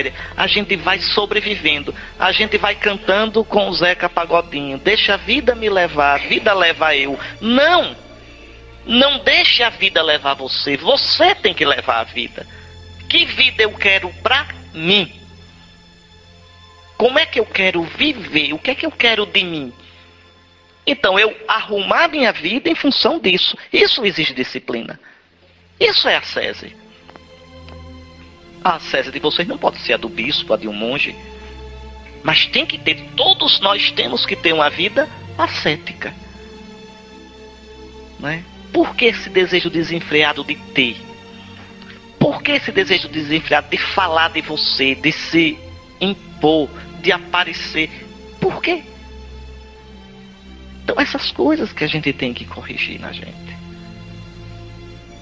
alegre, a gente vai sobrevivendo, a gente vai cantando com o Zeca Pagodinho, deixa a vida me levar, a vida leva eu. Não! Não deixe a vida levar você, você tem que levar a vida. Que vida eu quero pra mim? Como é que eu quero viver? O que é que eu quero de mim? Então, eu arrumar minha vida em função disso. Isso exige disciplina. Isso é ascese. A ascese de vocês não pode ser a do bispo, a de um monge. Mas tem que ter, todos nós temos que ter uma vida ascética. Né? Por que esse desejo desenfreado de ter? Por que esse desejo desenfreado de falar de você, de se impor, de aparecer? Por quê? Então essas coisas que a gente tem que corrigir na gente.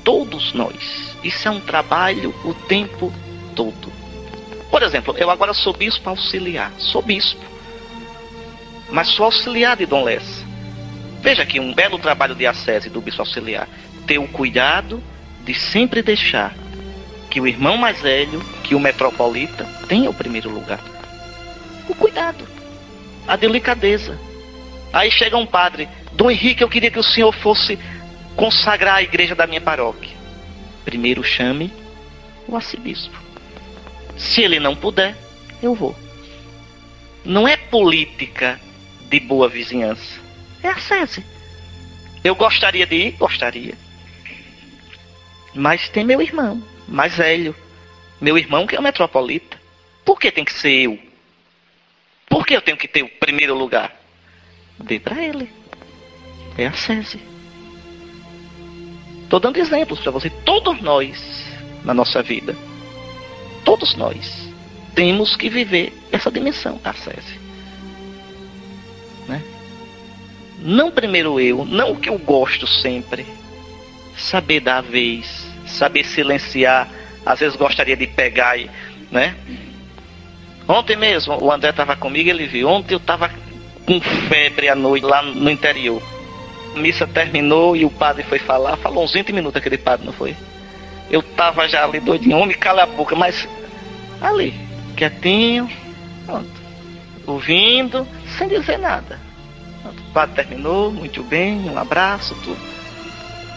Todos nós. Isso é um trabalho o tempo todo. Por exemplo, eu agora sou bispo auxiliar. Sou bispo. Mas sou auxiliar de Dom Lessa. Veja aqui um belo trabalho de ascese do bispo auxiliar. Ter o cuidado de sempre deixar que o irmão mais velho, que o metropolita, tenha o primeiro lugar. O cuidado. A delicadeza. Aí chega um padre, Dom Henrique, eu queria que o senhor fosse consagrar a igreja da minha paróquia. Primeiro chame o arcebispo. Se ele não puder, eu vou. Não é política de boa vizinhança. É ascese. Eu gostaria de ir? Gostaria. Mas tem meu irmão, mais velho. Meu irmão que é o metropolita. Por que tem que ser eu? Por que eu tenho que ter o primeiro lugar? Dê para ele. É ascese. Estou dando exemplos para você. Todos nós, na nossa vida, todos nós temos que viver essa dimensão da ascese. Né? Não primeiro eu, não o que eu gosto sempre. Saber dar a vez, saber silenciar. Às vezes gostaria de pegar e, né? Ontem mesmo, o André estava comigo, ele viu. Ontem eu estava com febre à noite lá no interior. A missa terminou e o padre foi falar. Falou uns 20 minutos aquele padre, não foi? Eu estava já ali doidinho, homem, cala a boca, mas ali, quietinho, pronto, ouvindo, sem dizer nada. Pronto, o padre terminou, muito bem, um abraço, tudo.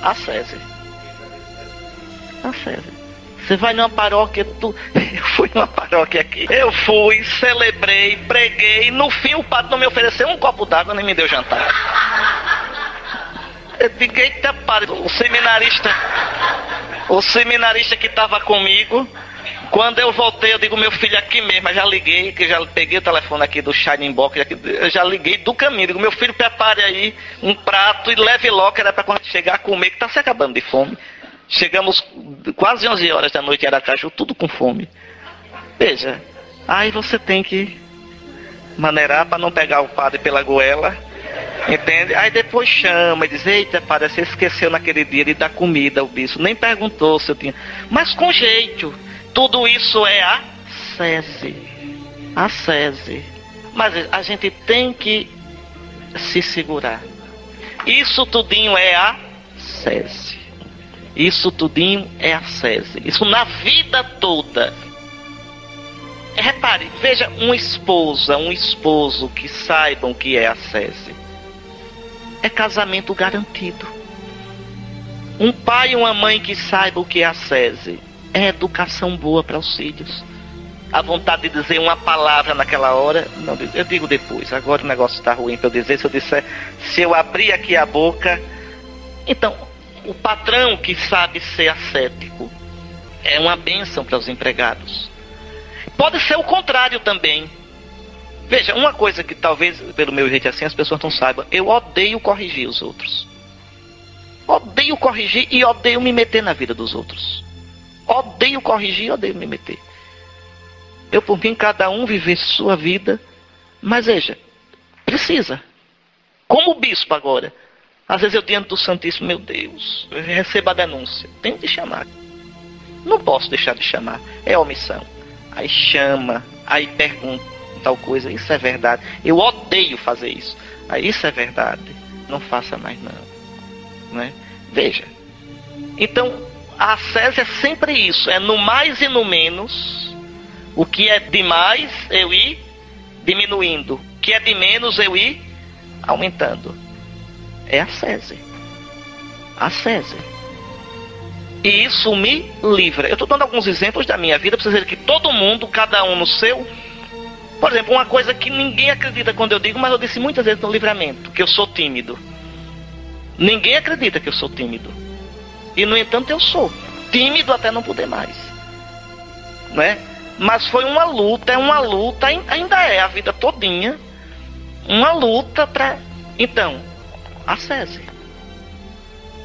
Ascese. Ascese. Você vai numa paróquia, eu fui numa paróquia aqui. Eu fui, celebrei, preguei. No fim o padre não me ofereceu um copo d'água, nem me deu jantar. Eu digo, eita padre, o seminarista que estava comigo, quando eu voltei, eu digo, meu filho aqui mesmo, eu já liguei, que já peguei o telefone aqui do Shining Box, eu já liguei do caminho, digo, meu filho, prepare aí um prato e leve logo, que era para quando chegar a comer, que tá se acabando de fome. Chegamos quase 11 horas da noite em Aracaju, tudo com fome. Veja, aí você tem que maneirar para não pegar o padre pela goela, entende? Aí depois chama e diz, eita padre, você esqueceu naquele dia de dar comida ao bispo, nem perguntou se eu tinha. Mas com jeito, tudo isso é ascese. Ascese. Mas a gente tem que se segurar. Isso tudinho é ascese. Isso tudinho é ascese. Isso na vida toda. Repare, veja, uma esposa, um esposo que saibam que é ascese. É casamento garantido. Um pai e uma mãe que saibam o que é ascese. É educação boa para os filhos. A vontade de dizer uma palavra naquela hora, não, eu digo depois. Agora o negócio está ruim para eu dizer. Se eu abrir aqui a boca. Então, o patrão que sabe ser ascético é uma bênção para os empregados. Pode ser o contrário também. Veja, uma coisa que talvez, pelo meu jeito assim, as pessoas não saibam. Eu odeio corrigir os outros. Odeio corrigir e odeio me meter na vida dos outros. Odeio corrigir e odeio me meter. Eu, por mim, cada um viver sua vida. Mas veja, precisa. Como bispo agora. Às vezes eu diante do Santíssimo, meu Deus, eu recebo a denúncia. Tenho que chamar. Não posso deixar de chamar. É omissão. Aí chama, aí pergunta tal coisa. Isso é verdade. Eu odeio fazer isso. Aí isso é verdade. Não faça mais não. Né? Veja. Então, a ascese é sempre isso. É no mais e no menos. O que é demais, eu ir diminuindo. O que é de menos, eu ir aumentando. É ascese. Ascese. E isso me livra. Eu estou dando alguns exemplos da minha vida para vocês verem que todo mundo, cada um no seu. Por exemplo, uma coisa que ninguém acredita quando eu digo, mas eu disse muitas vezes no livramento, que eu sou tímido. Ninguém acredita que eu sou tímido. E no entanto eu sou. Tímido até não poder mais. Não é? Mas foi uma luta, ainda é a vida todinha. Uma luta para... Então, ascese.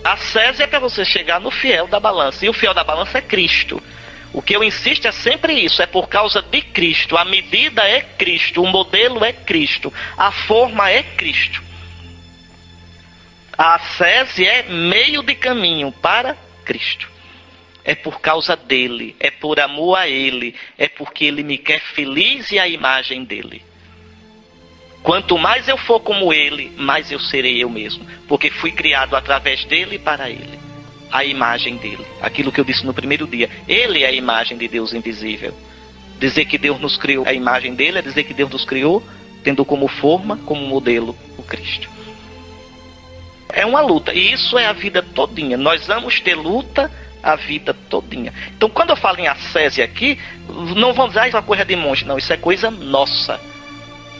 Ascese é para você chegar no fiel da balança. E o fiel da balança é Cristo. O que eu insisto é sempre isso. É por causa de Cristo. A medida é Cristo. O modelo é Cristo. A forma é Cristo. A ascese é meio de caminho para Cristo. É por causa dele. É por amor a ele. É porque ele me quer feliz e a imagem dele. Quanto mais eu for como ele, mais eu serei eu mesmo. Porque fui criado através dele e para ele. A imagem dele. Aquilo que eu disse no primeiro dia. Ele é a imagem de Deus invisível. Dizer que Deus nos criou a imagem dele é dizer que Deus nos criou tendo como forma, como modelo, o Cristo. É uma luta. E isso é a vida todinha. Nós vamos ter luta a vida todinha. Então quando eu falo em ascese aqui, não vamos dizer isso é uma coisa de monge. Não, isso é coisa nossa.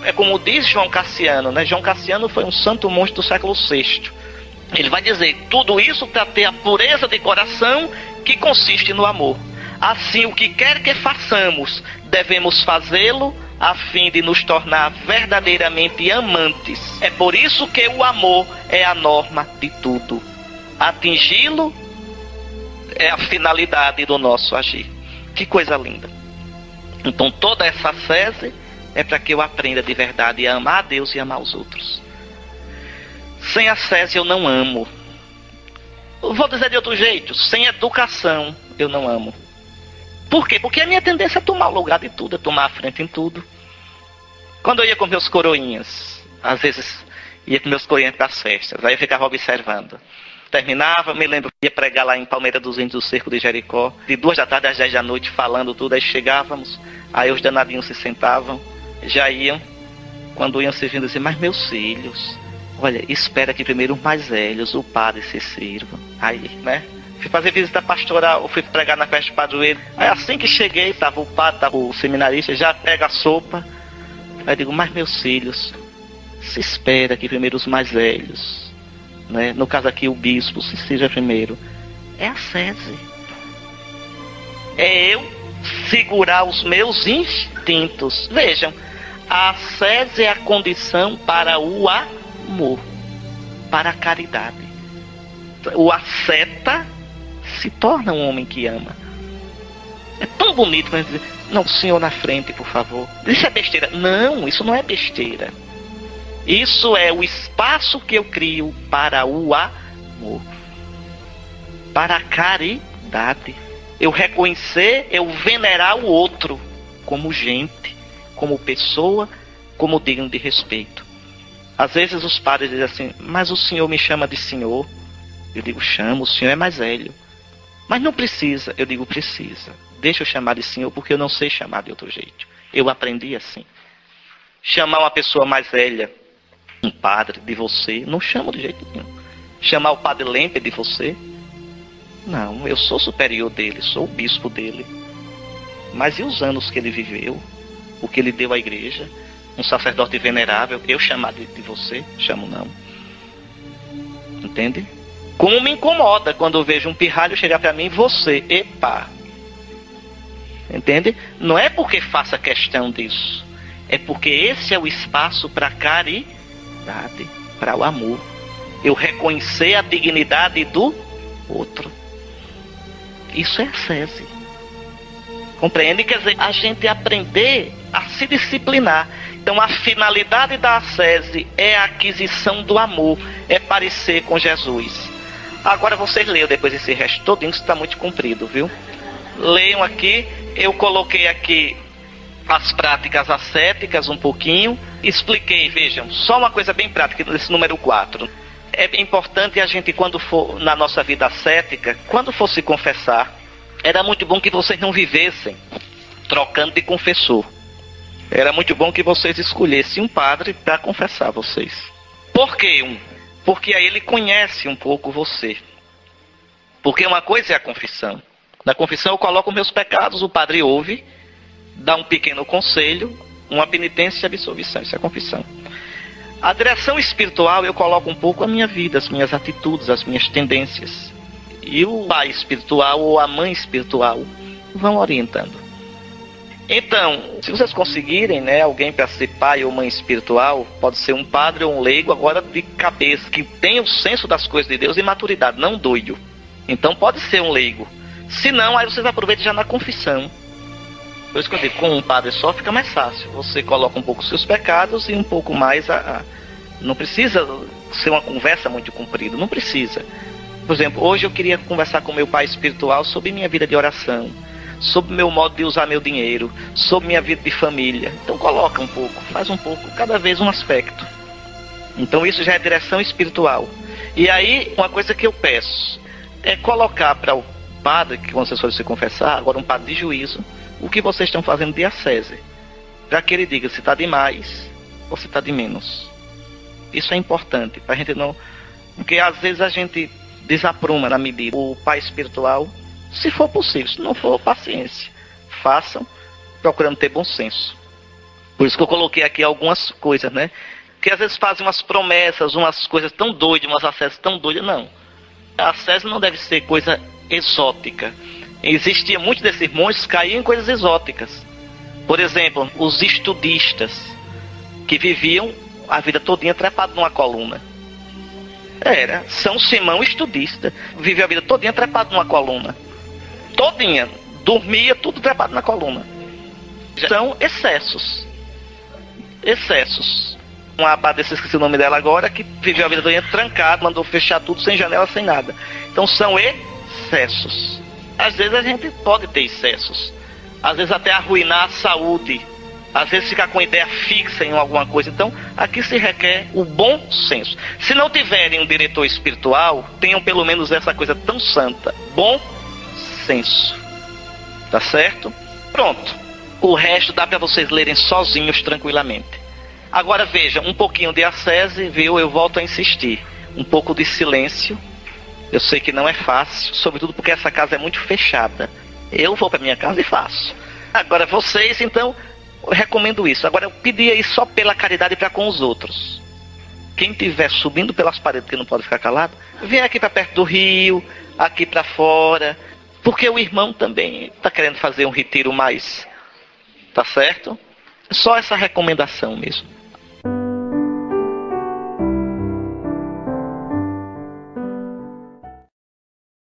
É como diz João Cassiano, né? João Cassiano foi um santo monge do século VI. Ele vai dizer, tudo isso para ter a pureza de coração que consiste no amor. Assim, o que quer que façamos, devemos fazê-lo a fim de nos tornar verdadeiramente amantes. É por isso que o amor é a norma de tudo. Atingi-lo é a finalidade do nosso agir. Que coisa linda. Então toda essa ascese é para que eu aprenda de verdade a amar a Deus e amar os outros. Sem ascese eu não amo. Vou dizer de outro jeito, sem educação eu não amo. Por quê? Porque a minha tendência é tomar o lugar de tudo, é tomar a frente em tudo. Quando eu ia com meus coroinhas, às vezes ia com meus coroinhas para as festas, aí eu ficava observando. Terminava, me lembro que ia pregar lá em Palmeira dos Índios, do Cerco de Jericó, de 2 da tarde às 10 da noite, falando tudo, aí chegávamos, aí os danadinhos se sentavam, já iam, quando iam servindo, diziam, mas meus filhos, olha, espera que primeiro os mais velhos, o padre se sirva. Aí, né? Fui fazer visita pastoral, fui pregar na festa de padroeiro. Aí assim que cheguei, tava o padre, tava o seminarista, já pega a sopa. Aí eu digo, mas meus filhos, se espera que primeiro os mais velhos, né? No caso aqui o bispo, se seja primeiro. É ascese. É eu segurar os meus instintos. Vejam, a ascese é a condição para o amor, para a caridade. O asceta se torna um homem que ama. É tão bonito quando dizer, não, senhor na frente, por favor. Isso é besteira. Não, isso não é besteira. Isso é o espaço que eu crio para o amor, para a caridade. Eu reconhecer, eu venerar o outro como gente, como pessoa, como digno de respeito. Às vezes os padres dizem assim, mas o senhor me chama de senhor. Eu digo, chamo, o senhor é mais velho. Mas não precisa. Eu digo, precisa. Deixa eu chamar de senhor, porque eu não sei chamar de outro jeito. Eu aprendi assim. Chamar uma pessoa mais velha, um padre, de você, não chamo de jeito nenhum. Chamar o padre Lempe de você, não, eu sou superior dele, sou o bispo dele. Mas e os anos que ele viveu? O que ele deu à igreja? Um sacerdote venerável, eu chamar de você? Chamo não. Entende? Como me incomoda quando eu vejo um pirralho chegar para mim, você, epa. Entende? Não é porque faça questão disso. É porque esse é o espaço para a caridade, para o amor. Eu reconhecer a dignidade do outro. Isso é ascese. Compreende? Quer dizer, a gente aprender a se disciplinar. Então a finalidade da ascese é a aquisição do amor. É parecer com Jesus. Agora vocês leiam depois esse resto todinho, que está muito comprido, viu? Leiam aqui. Eu coloquei aqui as práticas ascéticas um pouquinho. Expliquei, vejam, só uma coisa bem prática nesse número 4. É importante a gente, quando for na nossa vida ascética, quando for se confessar, era muito bom que vocês não vivessem trocando de confessor. Era muito bom que vocês escolhessem um padre para confessar vocês. Por quê? Porque aí ele conhece um pouco você. Porque uma coisa é a confissão. Na confissão eu coloco meus pecados, o padre ouve, dá um pequeno conselho, uma penitência e absolvição. Isso é a confissão. A direção espiritual eu coloco um pouco a minha vida, as minhas atitudes, as minhas tendências. E o pai espiritual ou a mãe espiritual vão orientando. Então, se vocês conseguirem, né, alguém para ser pai ou mãe espiritual, pode ser um padre ou um leigo, agora de cabeça, que tenha o senso das coisas de Deus e maturidade, não doido. Então pode ser um leigo. Se não, aí vocês aproveitam já na confissão. Por isso que eu digo, com um padre só fica mais fácil. Você coloca um pouco os seus pecados e um pouco mais não precisa ser uma conversa muito comprida, não precisa. Por exemplo, hoje eu queria conversar com meu pai espiritual sobre minha vida de oração, sobre meu modo de usar meu dinheiro, sobre minha vida de família. Então coloca um pouco, faz um pouco, cada vez um aspecto. Então isso já é direção espiritual. E aí, uma coisa que eu peço é colocar para o padre, que quando vocês forem se confessar, agora um padre de juízo, o que vocês estão fazendo de diacese, para que ele diga se está de mais ou se está de menos. Isso é importante, para a gente não... Porque às vezes a gente desapruma na medida. O pai espiritual, se for possível, se não for, paciência. Façam, procurando ter bom senso. Por isso que eu coloquei aqui algumas coisas, né? Que às vezes fazem umas promessas, umas coisas tão doidas, umas acessos tão doidas, não. A acesso não deve ser coisa exótica. Existia muitos desses monges que caíam em coisas exóticas. Por exemplo, os estudistas, que viviam a vida todinha trepado numa coluna. Era São Simão estudista, vivia a vida todinha trepado numa coluna. Todinha, dormia tudo trepado na coluna. São excessos. Excessos. Uma abadesa, esqueci o nome dela agora, que viveu a vida todinha trancada, mandou fechar tudo sem janela, sem nada. Então são excessos. Às vezes a gente pode ter excessos. Às vezes até arruinar a saúde. Às vezes ficar com ideia fixa em alguma coisa. Então, aqui se requer o bom senso. Se não tiverem um diretor espiritual, tenham pelo menos essa coisa tão santa. Bom senso. Tá certo? Pronto. O resto dá para vocês lerem sozinhos, tranquilamente. Agora veja, um pouquinho de ascese, viu? Eu volto a insistir. Um pouco de silêncio. Eu sei que não é fácil, sobretudo porque essa casa é muito fechada. Eu vou para minha casa e faço. Agora vocês, então... eu recomendo isso. Agora eu pedia isso só pela caridade para com os outros. Quem estiver subindo pelas paredes que não pode ficar calado, vem aqui para perto do rio, aqui para fora, porque o irmão também está querendo fazer um retiro mais, tá certo? Só essa recomendação mesmo.